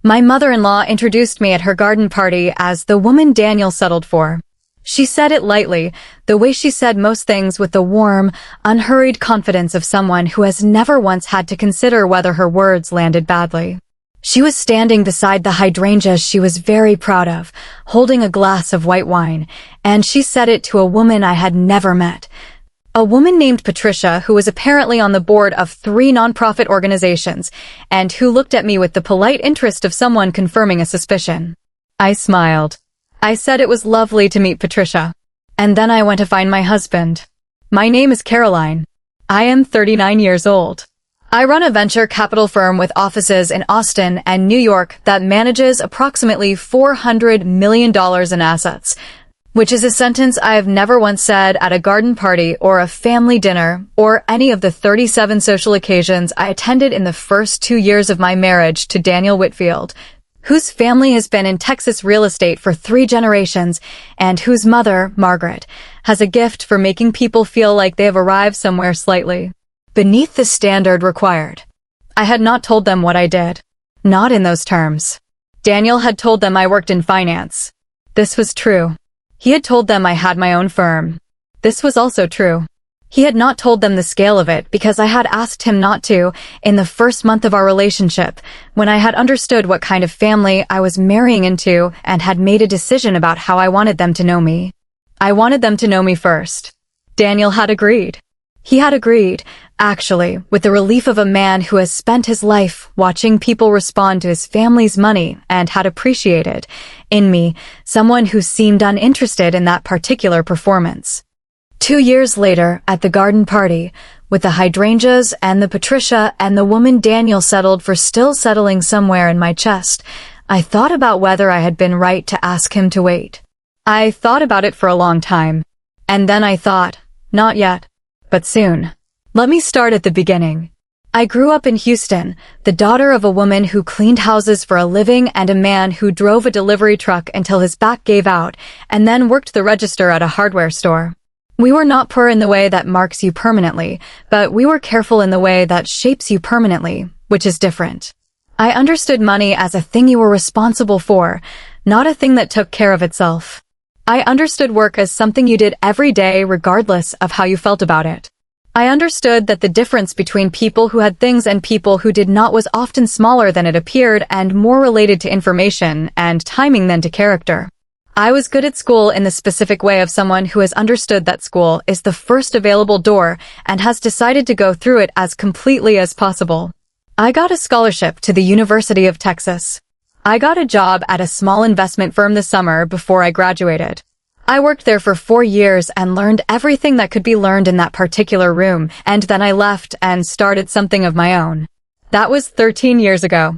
My mother-in-law introduced me at her garden party as the woman Daniel settled for. She said it lightly, the way she said most things with the warm, unhurried confidence of someone who has never once had to consider whether her words landed badly. She was standing beside the hydrangeas she was very proud of, holding a glass of white wine, and she said it to a woman I had never met. A woman named Patricia, who was apparently on the board of 3 nonprofit organizations, and who looked at me with the polite interest of someone confirming a suspicion. I smiled. I said it was lovely to meet Patricia. And then I went to find my husband. My name is Caroline. I am 39 years old. I run a venture capital firm with offices in Austin and New York that manages approximately $400 million in assets, which is a sentence I have never once said at a garden party or a family dinner or any of the 37 social occasions I attended in the first 2 years of my marriage to Daniel Whitfield, whose family has been in Texas real estate for 3 generations and whose mother, Margaret, has a gift for making people feel like they have arrived somewhere slightly beneath the standard required. I had not told them what I did. Not in those terms. Daniel had told them I worked in finance. This was true. He had told them I had my own firm. This was also true. He had not told them the scale of it because I had asked him not to in the first month of our relationship, when I had understood what kind of family I was marrying into and had made a decision about how I wanted them to know me. I wanted them to know me first. Daniel had agreed. He had agreed, actually, with the relief of a man who has spent his life watching people respond to his family's money and had appreciated, in me, someone who seemed uninterested in that particular performance. 2 years later, at the garden party, with the hydrangeas and the Patricia and the woman Daniel settled for still settling somewhere in my chest, I thought about whether I had been right to ask him to wait. I thought about it for a long time. And then I thought, not yet. But soon. Let me start at the beginning. I grew up in Houston, the daughter of a woman who cleaned houses for a living and a man who drove a delivery truck until his back gave out and then worked the register at a hardware store. We were not poor in the way that marks you permanently, but we were careful in the way that shapes you permanently, which is different. I understood money as a thing you were responsible for, not a thing that took care of itself. I understood work as something you did every day regardless of how you felt about it. I understood that the difference between people who had things and people who did not was often smaller than it appeared and more related to information and timing than to character. I was good at school in the specific way of someone who has understood that school is the first available door and has decided to go through it as completely as possible. I got a scholarship to the University of Texas. I got a job at a small investment firm this summer before I graduated. I worked there for 4 years and learned everything that could be learned in that particular room, and then I left and started something of my own. That was 13 years ago.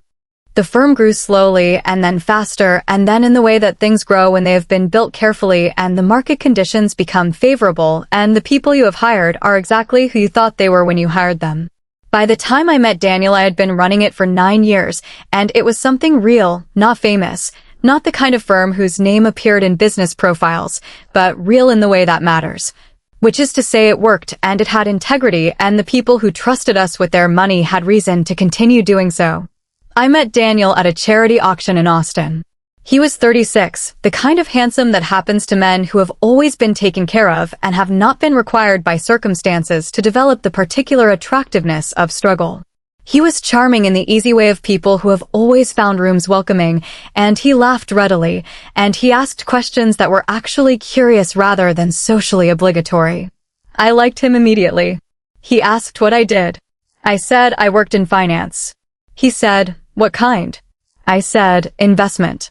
The firm grew slowly and then faster, and then in the way that things grow when they have been built carefully and the market conditions become favorable and the people you have hired are exactly who you thought they were when you hired them. By the time I met Daniel, I had been running it for 9 years, and it was something real, not famous, not the kind of firm whose name appeared in business profiles, but real in the way that matters. Which is to say it worked and it had integrity, and the people who trusted us with their money had reason to continue doing so. I met Daniel at a charity auction in Austin. He was 36, the kind of handsome that happens to men who have always been taken care of and have not been required by circumstances to develop the particular attractiveness of struggle. He was charming in the easy way of people who have always found rooms welcoming, and he laughed readily, and he asked questions that were actually curious rather than socially obligatory. I liked him immediately. He asked what I did. I said I worked in finance. He said, "What kind?" I said, "Investment.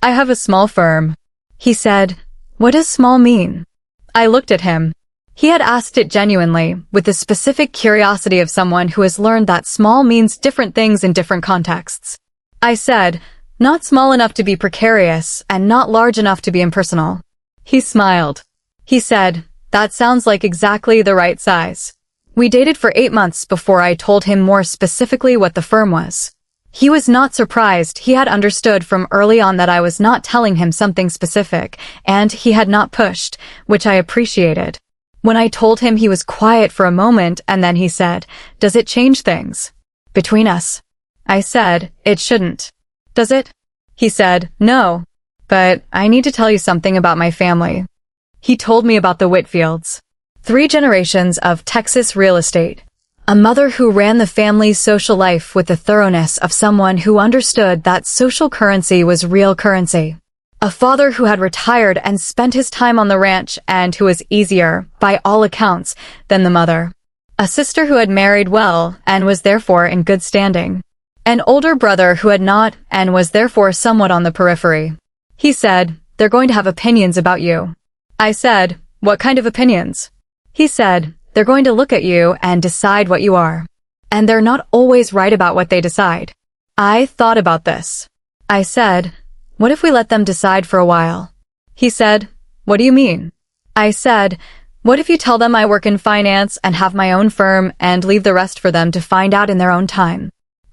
I have a small firm." He said, "What does small mean?" I looked at him. He had asked it genuinely, with the specific curiosity of someone who has learned that small means different things in different contexts. I said, "Not small enough to be precarious and not large enough to be impersonal." He smiled. He said, "That sounds like exactly the right size." We dated for 8 months before I told him more specifically what the firm was. He was not surprised. He had understood from early on that I was not telling him something specific, and he had not pushed, which I appreciated. When I told him, he was quiet for a moment, and then he said, "Does it change things between us?" I said, "It shouldn't." Does it? He said, no. But I need to tell you something about my family. He told me about the Whitfields. 3 generations of Texas real estate. A mother who ran the family's social life with the thoroughness of someone who understood that social currency was real currency. A father who had retired and spent his time on the ranch and who was easier, by all accounts, than the mother. A sister who had married well and was therefore in good standing. An older brother who had not and was therefore somewhat on the periphery. He said, they're going to have opinions about you. I said, what kind of opinions? He said, they're going to look at you and decide what you are. And they're not always right about what they decide. I thought about this. I said, what if we let them decide for a while? He said, what do you mean? I said, what if you tell them I work in finance and have my own firm and leave the rest for them to find out in their own time?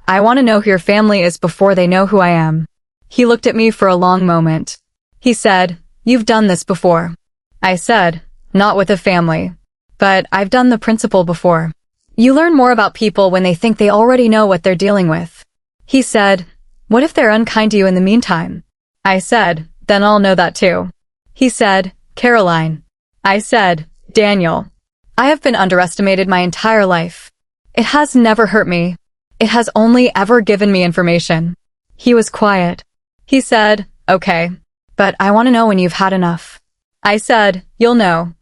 I want to know who your family is before they know who I am. He looked at me for a long moment. He said, you've done this before. I said, not with a family. But I've done the principle before. You learn more about people when they think they already know what they're dealing with. He said, what if they're unkind to you in the meantime? I said, then I'll know that too. He said, Caroline. I said, Daniel. I have been underestimated my entire life. It has never hurt me. It has only ever given me information. He was quiet. He said, okay. But I want to know when you've had enough. I said, you'll know.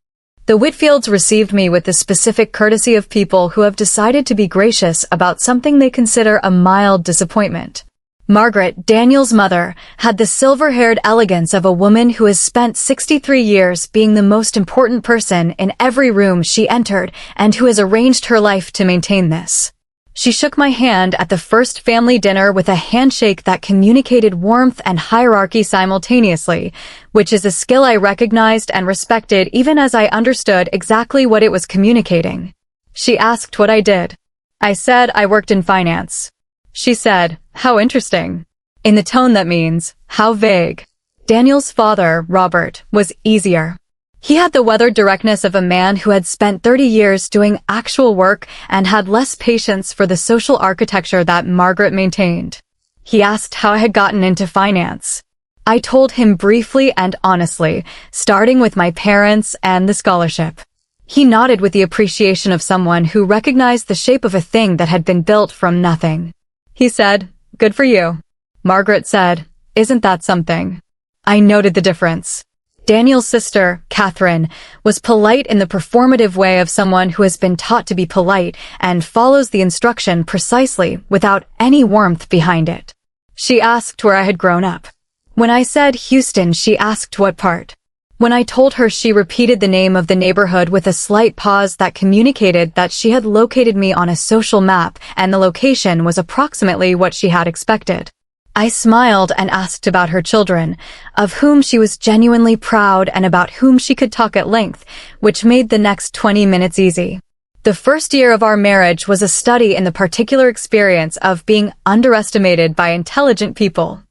The Whitfields received me with the specific courtesy of people who have decided to be gracious about something they consider a mild disappointment. Margaret, Daniel's mother, had the silver-haired elegance of a woman who has spent 63 years being the most important person in every room she entered and who has arranged her life to maintain this. She shook my hand at the first family dinner with a handshake that communicated warmth and hierarchy simultaneously, which is a skill I recognized and respected even as I understood exactly what it was communicating. She asked what I did. I said I worked in finance. She said, how interesting. In the tone that means, how vague. Daniel's father, Robert, was easier. He had the weathered directness of a man who had spent 30 years doing actual work and had less patience for the social architecture that Margaret maintained. He asked how I had gotten into finance. I told him briefly and honestly, starting with my parents and the scholarship. He nodded with the appreciation of someone who recognized the shape of a thing that had been built from nothing. He said, good for you. Margaret said, isn't that something? I noted the difference. Daniel's sister, Catherine, was polite in the performative way of someone who has been taught to be polite and follows the instruction precisely without any warmth behind it. She asked where I had grown up. When I said Houston, she asked what part. When I told her, she repeated the name of the neighborhood with a slight pause that communicated that she had located me on a social map and the location was approximately what she had expected. I smiled and asked about her children, of whom she was genuinely proud and about whom she could talk at length, which made the next 20 minutes easy. The first year of our marriage was a study in the particular experience of being underestimated by intelligent people.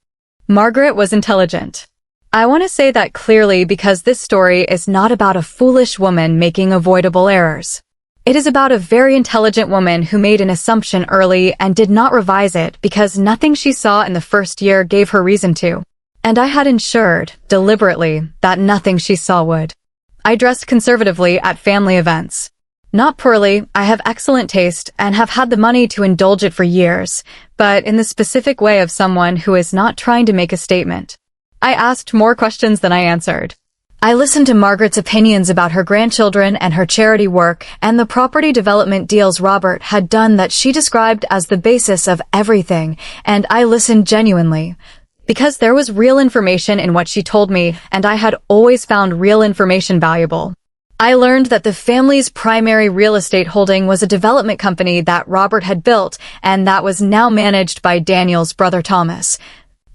Margaret was intelligent. I want to say that clearly because this story is not about a foolish woman making avoidable errors. It is about a very intelligent woman who made an assumption early and did not revise it because nothing she saw in the first year gave her reason to. And I had ensured, deliberately, that nothing she saw would. I dressed conservatively at family events. Not poorly, I have excellent taste and have had the money to indulge it for years, but in the specific way of someone who is not trying to make a statement. I asked more questions than I answered. I listened to Margaret's opinions about her grandchildren and her charity work and the property development deals Robert had done that she described as the basis of everything, and I listened genuinely. Because there was real information in what she told me, and I had always found real information valuable. I learned that the family's primary real estate holding was a development company that Robert had built and that was now managed by Daniel's brother Thomas,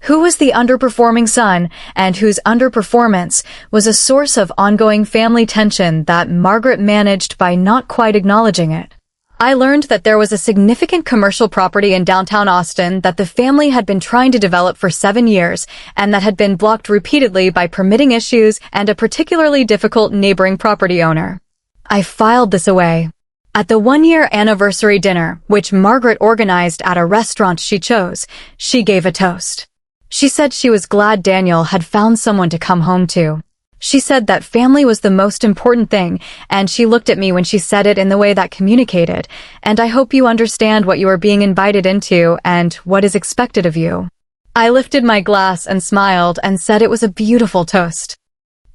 who was the underperforming son and whose underperformance was a source of ongoing family tension that Margaret managed by not quite acknowledging it. I learned that there was a significant commercial property in downtown Austin that the family had been trying to develop for 7 years and that had been blocked repeatedly by permitting issues and a particularly difficult neighboring property owner. I filed this away. At the 1-year anniversary dinner, which Margaret organized at a restaurant she chose, she gave a toast. She said she was glad Daniel had found someone to come home to. She said that family was the most important thing, and she looked at me when she said it in the way that communicated, and I hope you understand what you are being invited into and what is expected of you. I lifted my glass and smiled and said it was a beautiful toast.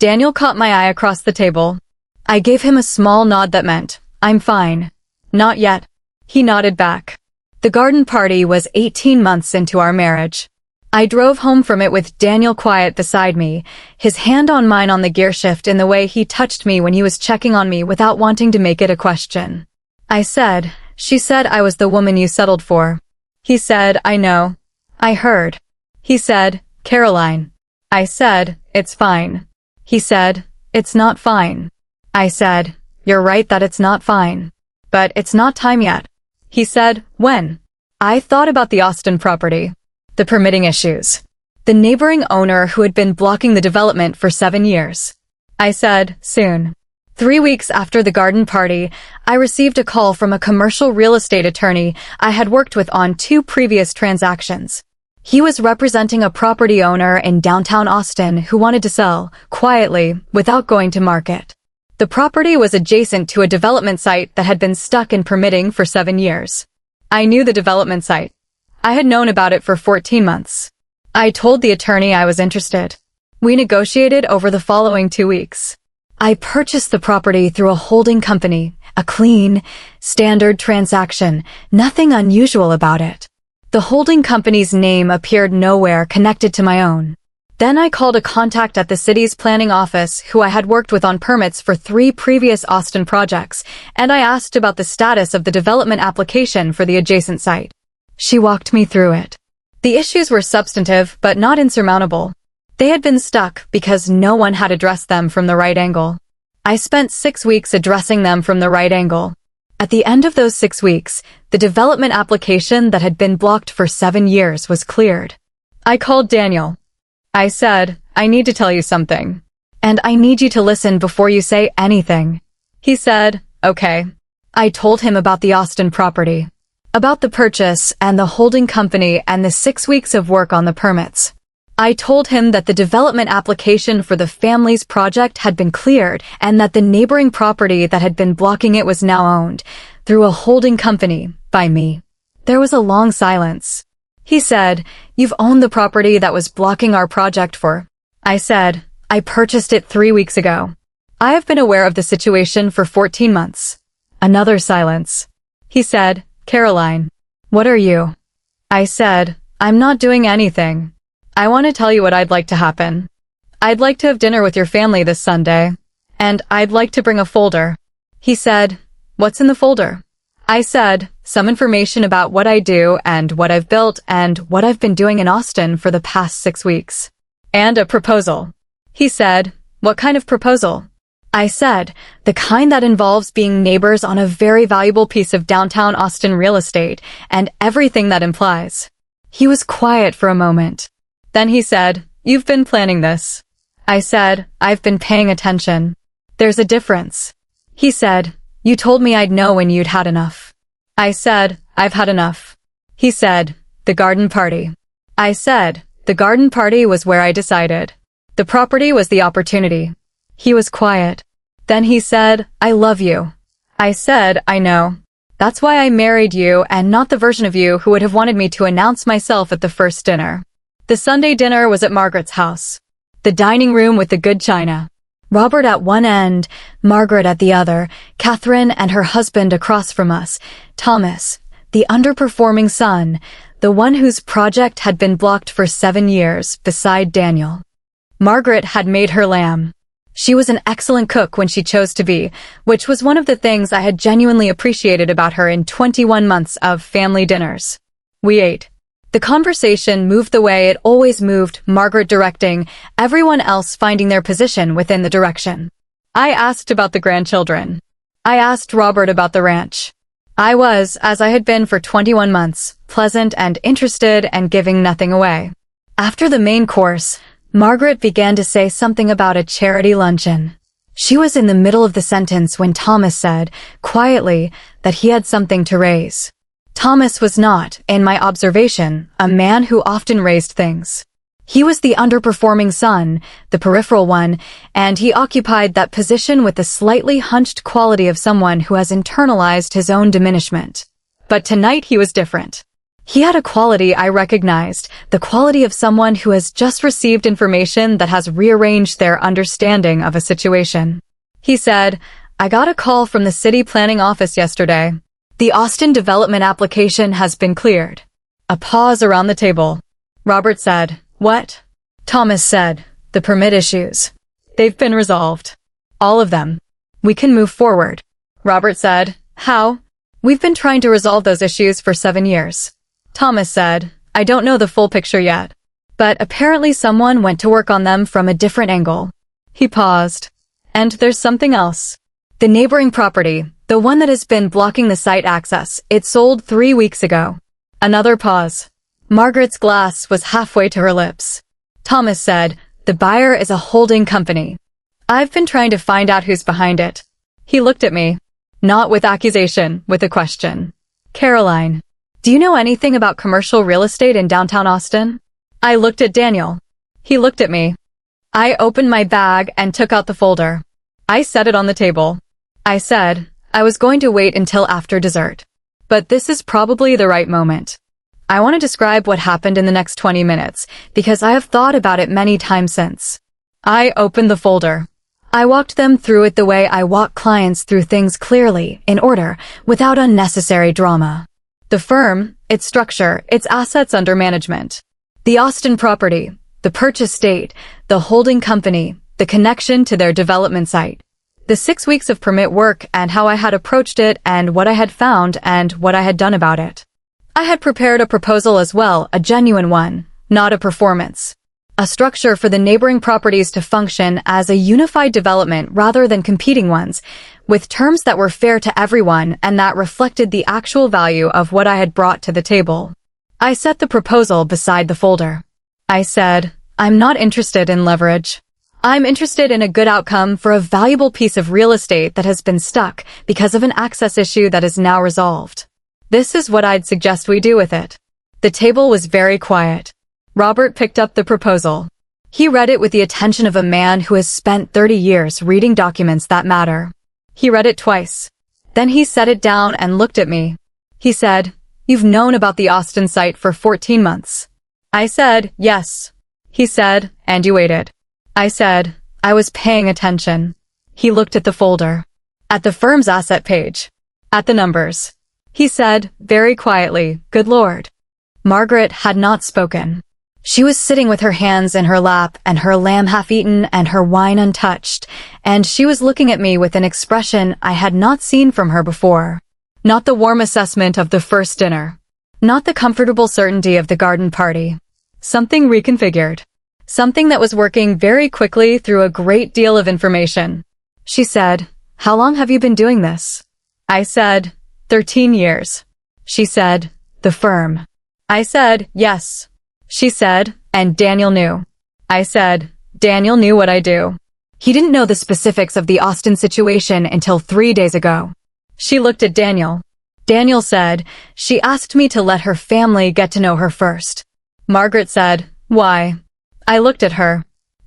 Daniel caught my eye across the table. I gave him a small nod that meant, I'm fine. Not yet. He nodded back. The garden party was 18 months into our marriage. I drove home from it with Daniel quiet beside me, his hand on mine on the gear shift in the way he touched me when he was checking on me without wanting to make it a question. I said, she said I was the woman you settled for. He said, I know. I heard. He said, Caroline. I said, it's fine. He said, it's not fine. I said, you're right that it's not fine. But it's not time yet. He said, when? I thought about the Austin property. The permitting issues. The neighboring owner who had been blocking the development for 7 years. I said, soon. 3 weeks after the garden party, I received a call from a commercial real estate attorney I had worked with on 2 previous transactions. He was representing a property owner in downtown Austin who wanted to sell, quietly, without going to market. The property was adjacent to a development site that had been stuck in permitting for 7 years. I knew the development site. I had known about it for 14 months. I told the attorney I was interested. We negotiated over the following 2 weeks. I purchased the property through a holding company, a clean, standard transaction, nothing unusual about it. The holding company's name appeared nowhere connected to my own. Then I called a contact at the city's planning office who I had worked with on permits for 3 previous Austin projects, and I asked about the status of the development application for the adjacent site. She walked me through it. The issues were substantive but not insurmountable. They had been stuck because no one had addressed them from the right angle. I spent 6 weeks addressing them from the right angle. At the end of those 6 weeks, the development application that had been blocked for 7 years was cleared. I called Daniel. I said, I need to tell you something. And I need you to listen before you say anything. He said, okay. I told him about the Austin property. About the purchase and the holding company and the 6 weeks of work on the permits. I told him that the development application for the family's project had been cleared and that the neighboring property that had been blocking it was now owned, through a holding company, by me. There was a long silence. He said, you've owned the property that was blocking our project for. I said, I purchased it 3 weeks ago. I have been aware of the situation for 14 months. Another silence. He said, Caroline, what are you? I said, I'm not doing anything. I want to tell you what I'd like to happen. I'd like to have dinner with your family this Sunday. And I'd like to bring a folder. He said, what's in the folder? I said, some information about what I do and what I've built and what I've been doing in Austin for the past 6 weeks. And a proposal. He said, what kind of proposal? I said, the kind that involves being neighbors on a very valuable piece of downtown Austin real estate and everything that implies. He was quiet for a moment. Then he said, you've been planning this. I said, I've been paying attention. There's a difference. He said, you told me I'd know when you'd had enough. I said, I've had enough. He said, the garden party. I said, the garden party was where I decided. The property was the opportunity. He was quiet. Then he said, I love you. I said, I know. That's why I married you and not the version of you who would have wanted me to announce myself at the first dinner. The Sunday dinner was at Margaret's house. The dining room with the good china. Robert at one end, Margaret at the other, Catherine and her husband across from us, Thomas, the underperforming son, the one whose project had been blocked for 7 years, beside Daniel. Margaret had made her lamb. She was an excellent cook when she chose to be, which was one of the things I had genuinely appreciated about her in 21 months of family dinners. We ate. The conversation moved the way it always moved, Margaret directing, everyone else finding their position within the direction. I asked about the grandchildren. I asked Robert about the ranch. I was, as I had been for 21 months, pleasant and interested and giving nothing away. After the main course, Margaret began to say something about a charity luncheon. She was in the middle of the sentence when Thomas said, quietly, that he had something to raise. Thomas was not, in my observation, a man who often raised things. He was the underperforming son, the peripheral one, and he occupied that position with the slightly hunched quality of someone who has internalized his own diminishment. But tonight he was different. He had a quality I recognized, the quality of someone who has just received information that has rearranged their understanding of a situation. He said, "I got a call from the city planning office yesterday. The Austin development application has been cleared." A pause around the table. Robert said, "What?" Thomas said, "The permit issues. They've been resolved. All of them. We can move forward." Robert said, "How?" "We've been trying to resolve those issues for 7 years." Thomas said, "I don't know the full picture yet, but apparently someone went to work on them from a different angle." He paused. "And there's something else. The neighboring property, the one that has been blocking the site access, it sold 3 weeks ago." Another pause. Margaret's glass was halfway to her lips. Thomas said, "The buyer is a holding company. I've been trying to find out who's behind it." He looked at me. Not with accusation, with a question. "Caroline, do you know anything about commercial real estate in downtown Austin?" I looked at Daniel. He looked at me. I opened my bag and took out the folder. I set it on the table. I said, I was going to wait until after dessert. But this is probably the right moment. I want to describe what happened in the next 20 minutes, because I have thought about it many times since. I opened the folder. I walked them through it the way I walk clients through things clearly, in order, without unnecessary drama. The firm, its structure, its assets under management. The Austin property, the purchase date, the holding company, the connection to their development site. The 6 weeks of permit work and how I had approached it and what I had found and what I had done about it. I had prepared a proposal as well, a genuine one, not a performance. A structure for the neighboring properties to function as a unified development rather than competing ones, with terms that were fair to everyone and that reflected the actual value of what I had brought to the table. I set the proposal beside the folder. I said, I'm not interested in leverage. I'm interested in a good outcome for a valuable piece of real estate that has been stuck because of an access issue that is now resolved. This is what I'd suggest we do with it. The table was very quiet. Robert picked up the proposal. He read it with the attention of a man who has spent 30 years reading documents that matter. He read it twice. Then he set it down and looked at me. He said, You've known about the Austin site for 14 months. I said, yes. He said, and you waited. I said, I was paying attention. He looked at the folder. At the firm's asset page. At the numbers. He said, very quietly, Good Lord. Margaret had not spoken. She was sitting with her hands in her lap and her lamb half-eaten and her wine untouched, and she was looking at me with an expression I had not seen from her before. Not the warm assessment of the first dinner. Not the comfortable certainty of the garden party. Something reconfigured. Something that was working very quickly through a great deal of information. She said, How long have you been doing this? I said, 13 years. She said, The firm. I said, yes. She said, and Daniel knew. I said, Daniel knew what I do. He didn't know the specifics of the Austin situation until 3 days ago. She looked at Daniel. Daniel said, she asked me to let her family get to know her first. Margaret said, why? I looked at her.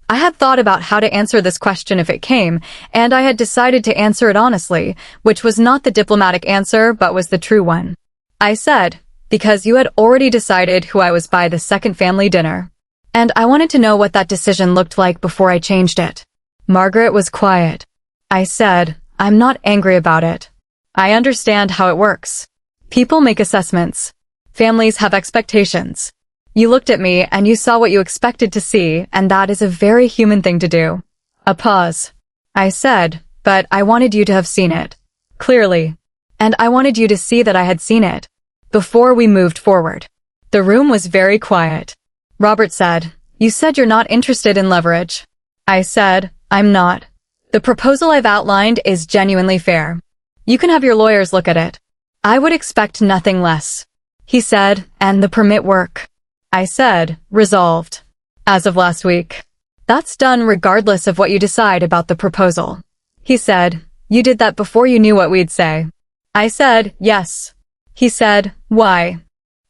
I had thought about how to answer this question if it came, and I had decided to answer it honestly, which was not the diplomatic answer but was the true one. I said, because you had already decided who I was by the second family dinner. And I wanted to know what that decision looked like before I changed it. Margaret was quiet. I said, I'm not angry about it. I understand how it works. People make assessments. Families have expectations. You looked at me and you saw what you expected to see, and that is a very human thing to do. A pause. I said, but I wanted you to have seen it. Clearly. And I wanted you to see that I had seen it. Before we moved forward. The room was very quiet. Robert said, You said you're not interested in leverage. I said, I'm not. The proposal I've outlined is genuinely fair. You can have your lawyers look at it. I would expect nothing less. He said, and the permit work. I said, resolved. As of last week. That's done regardless of what you decide about the proposal. He said, you did that before you knew what we'd say. I said, yes. He said, why?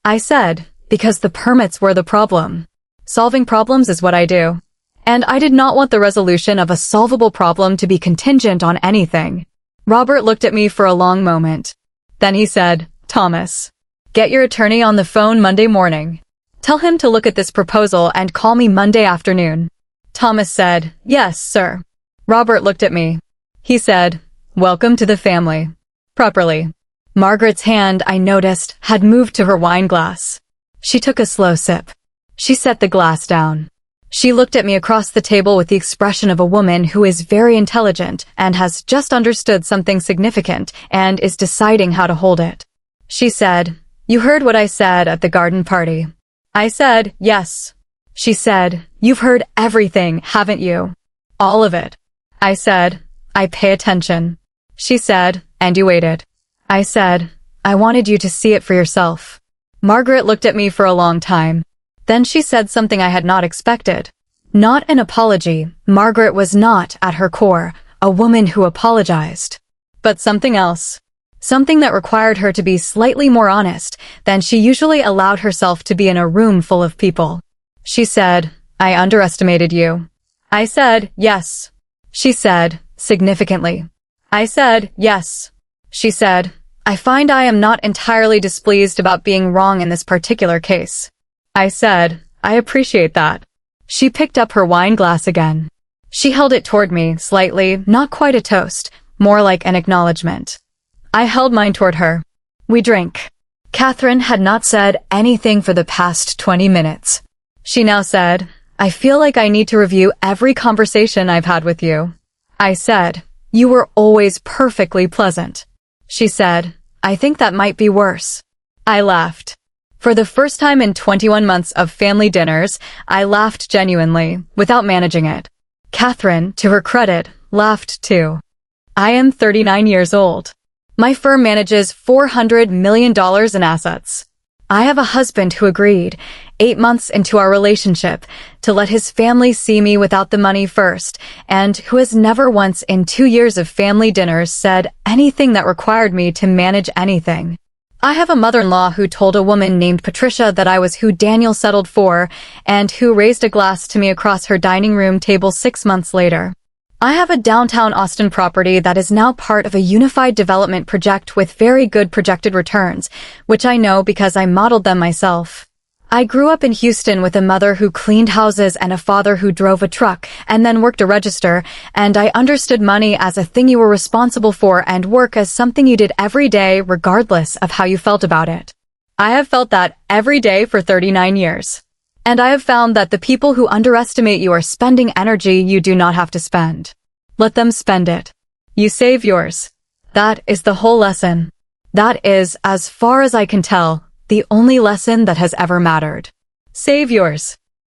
I said, because the permits were the problem. Solving problems is what I do. And I did not want the resolution of a solvable problem to be contingent on anything. Robert looked at me for a long moment. Then he said, Thomas, get your attorney on the phone Monday morning. Tell him to look at this proposal and call me Monday afternoon. Thomas said, Yes, sir. Robert looked at me. He said, Welcome to the family. Properly. Margaret's hand, I noticed, had moved to her wine glass. She took a slow sip. She set the glass down. She looked at me across the table with the expression of a woman who is very intelligent and has just understood something significant and is deciding how to hold it. She said, You heard what I said at the garden party. I said, Yes. She said, You've heard everything, haven't you? All of it. I said, I pay attention. She said, And you waited. I said, I wanted you to see it for yourself. Margaret looked at me for a long time. Then she said something I had not expected. Not an apology. Margaret was not, at her core, a woman who apologized. But something else. Something that required her to be slightly more honest than she usually allowed herself to be in a room full of people. She said, I underestimated you. I said, Yes. She said, significantly. I said, Yes. She said, I find I am not entirely displeased about being wrong in this particular case. I said, I appreciate that. She picked up her wine glass again. She held it toward me, slightly, not quite a toast, more like an acknowledgement. I held mine toward her. We drank. Catherine had not said anything for the past 20 minutes. She now said, I feel like I need to review every conversation I've had with you. I said, You were always perfectly pleasant. She said, I think that might be worse. I laughed. For the first time in 21 months of family dinners, I laughed genuinely, without managing it. Catherine, to her credit, laughed too. I am 39 years old. My firm manages $400 million in assets. I have a husband who agreed, 8 months into our relationship, to let his family see me without the money first, and who has never once in 2 years of family dinners said anything that required me to manage anything. I have a mother-in-law who told a woman named Patricia that I was who Daniel settled for, and who raised a glass to me across her dining room table 6 months later. I have a downtown Austin property that is now part of a unified development project with very good projected returns, which I know because I modeled them myself. I grew up in Houston with a mother who cleaned houses and a father who drove a truck and then worked a register, and I understood money as a thing you were responsible for and work as something you did every day regardless of how you felt about it. I have felt that every day for 39 years. And I have found that the people who underestimate you are spending energy you do not have to spend. Let them spend it. You save yours. That is the whole lesson. That is, as far as I can tell, the only lesson that has ever mattered. Save yours.